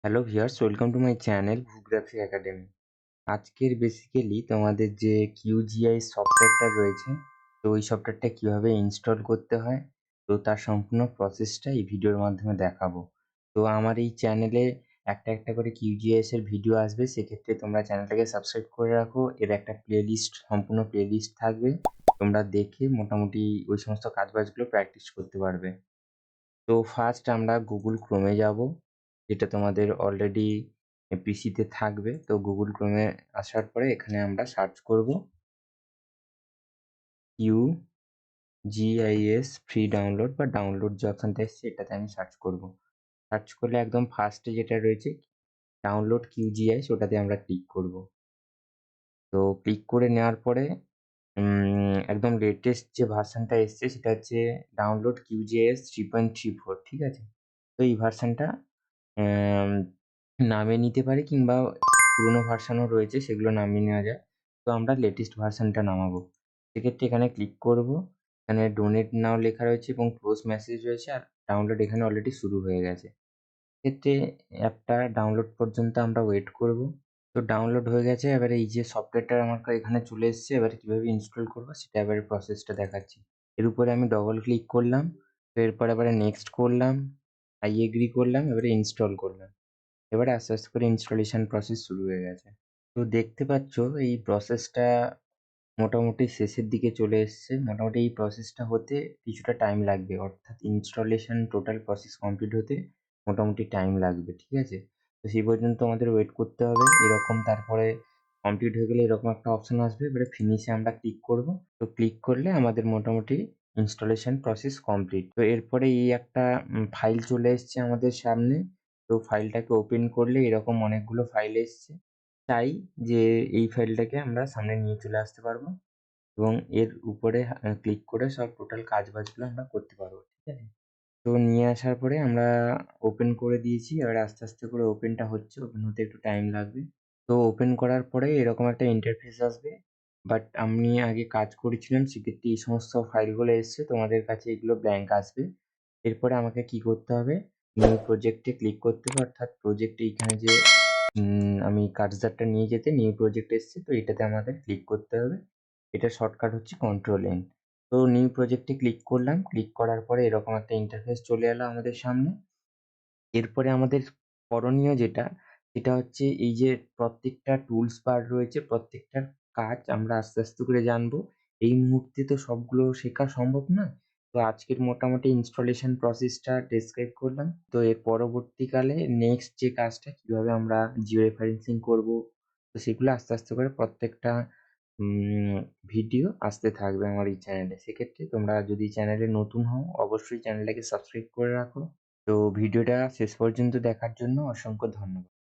Hello viewers, welcome to my channel ভুগ্রাফি academy. আজকের basically তোমাদের যে QGIS সফটওয়্যারটা রয়েছে, তো ওই সফটওয়্যারটা কীভাবে ইনস্টল করতে হয়, তো তার সম্পূর্ণ প্রসেসটা এই ভিডিওর মাধ্যমে দেখাবো। তো আমার এই চ্যানেলে একটা করে QGIS এর ভিডিও আসবে, সেক্ষেত্রে তোমরা চ্যানেলটাকে সাবস্ক্রাইব করে রাখো। এর একটা প্লেলিস্ট, সম্পূর্ণ প্লেলিস্ট থাকবে, তোমরা দেখে মোটামুটি ওই সমস্ত কাজবাজগুলো প্র্যাকটিস করতে পারবে। তো ফার্স্ট আমরা গুগল ক্রোমে যাব, যেটা তোমাদের অলরেডি পিসিতে থাকবে। তো গুগল ক্রোমে আসার পরে এখানে আমরা সার্চ করব QGIS ফ্রি ডাউনলোড বা ডাউনলোড যে অপশানটা এসছে এটাতে আমি সার্চ করব। সার্চ করলে একদম ফার্স্টে যেটা রয়েছে ডাউনলোড QGIS, ওটাতে আমরা ক্লিক করব। তো ক্লিক করে নেওয়ার পরে একদম লেটেস্ট যে ভার্সানটা এসছে সেটা হচ্ছে ডাউনলোড QGIS 3.34, ঠিক আছে? তো এই ভার্সানটা নামিয়ে নিতে পারি, কিংবা পুরোনো ভার্সানও রয়েছে, সেগুলো নামিয়ে নেওয়া যায়। তো আমরা লেটেস্ট ভার্সানটা নামাবো। সেক্ষেত্রে এখানে ক্লিক করব। এখানে ডোনেট নাও লেখা রয়েছে এবং ক্লোজ মেসেজ রয়েছে, আর ডাউনলোড এখানে অলরেডি শুরু হয়ে গেছে। এক্ষেত্রে অ্যাপটা ডাউনলোড পর্যন্ত আমরা ওয়েট করব। তো ডাউনলোড হয়ে গেছে। এবারে এই যে সফটওয়্যারটা আমার এখানে চলে এসছে, এবারে কীভাবে ইনস্টল করবো সেটা এবারে প্রসেসটা দেখাচ্ছি। এর উপরে আমি ডবল ক্লিক করলাম। তো এরপরে এবারে নেক্সট করলাম, আই এগ্রি করলাম, এবারে ইনস্টল করলাম। এবারে আস্তে আস্তে করে ইনস্টলেশন প্রসেস শুরু হয়ে গেছে। তো দেখতে পাচ্ছ এই প্রসেসটা মোটামুটি শেষের দিকে চলে এসছে। মোটামুটি এই প্রসেসটা হতে কিছুটা টাইম লাগবে, অর্থাৎ ইনস্টলেশন টোটাল প্রসেস কমপ্লিট হতে মোটামুটি টাইম লাগবে, ঠিক আছে? তো সেই পর্যন্ত আমাদের ওয়েট করতে হবে এরকম। তারপরে কমপ্লিট হয়ে গেলে এরকম একটা অপশান আসবে, এবারে ফিনিশে আমরা ক্লিক করব। তো ক্লিক করলে আমাদের মোটামুটি ইনস্টলেশন প্রসেস কমপ্লিট। তো এরপরে এই একটা ফাইল চলে এসছে আমাদের সামনে। তো ফাইলটাকে ওপেন করলে এরকম অনেকগুলো ফাইল এসছে। চাই যে এই ফাইলটাকে আমরা সামনে নিয়ে চলে আসতে পারবো এবং এর উপরে ক্লিক করে সব টোটাল কাজবাজগুলো আমরা করতে পারবো, ঠিক আছে? তো নিয়ে আসার পরে আমরা ওপেন করে দিয়েছি। এবারে আস্তে আস্তে করে ওপেনটা হচ্ছে, ওপেন হতে একটু টাইম লাগবে। তো ওপেন করার পরে এরকম একটা ইন্টারফেস আসবে, বাট আমি আগে কাজ করেছিলাম, সেক্ষেত্রে এই সমস্ত ফাইলগুলো এসছে, তোমাদের কাছে এগুলো ব্ল্যাঙ্ক আসবে। এরপরে আমাকে কি করতে হবে, নিউ প্রজেক্টে ক্লিক করতে হবে, অর্থাৎ প্রজেক্ট এইখানে যে আমি কার্সারটা নিয়ে যেতে নিউ প্রজেক্ট এসছে, তো এটাতে আমাদের ক্লিক করতে হবে। এটা শর্টকাট হচ্ছে Ctrl+N। তো নিউ প্রজেক্টে ক্লিক করলাম। ক্লিক করার পরে এরকম একটা ইন্টারফেস চলে এলো আমাদের সামনে। এরপরে আমাদের করণীয় যেটা, সেটা হচ্ছে এই যে প্রত্যেকটা টুলস বার রয়েছে, প্রত্যেকটার কাজ আমরা আস্তে আস্তে করে জানবো। এই মুহূর্তে তো সবগুলো শেখা সম্ভব নয়। তো আজকের মোটামুটি ইনস্টলেশন প্রসেসটা ডেসক্রাইব করলাম। তো এর পরবর্তীকালে নেক্সট যে কাজটা কীভাবে আমরা জিও রেফারেন্সিং করবো, তো সেগুলো আস্তে আস্তে করে প্রত্যেকটা ভিডিও আসতে থাকবে আমার এই চ্যানেলে। সেক্ষেত্রে তোমরা যদি চ্যানেলে নতুন হও, অবশ্যই চ্যানেলটাকে সাবস্ক্রাইব করে রাখো। তো ভিডিওটা শেষ পর্যন্ত দেখার জন্য অসংখ্য ধন্যবাদ।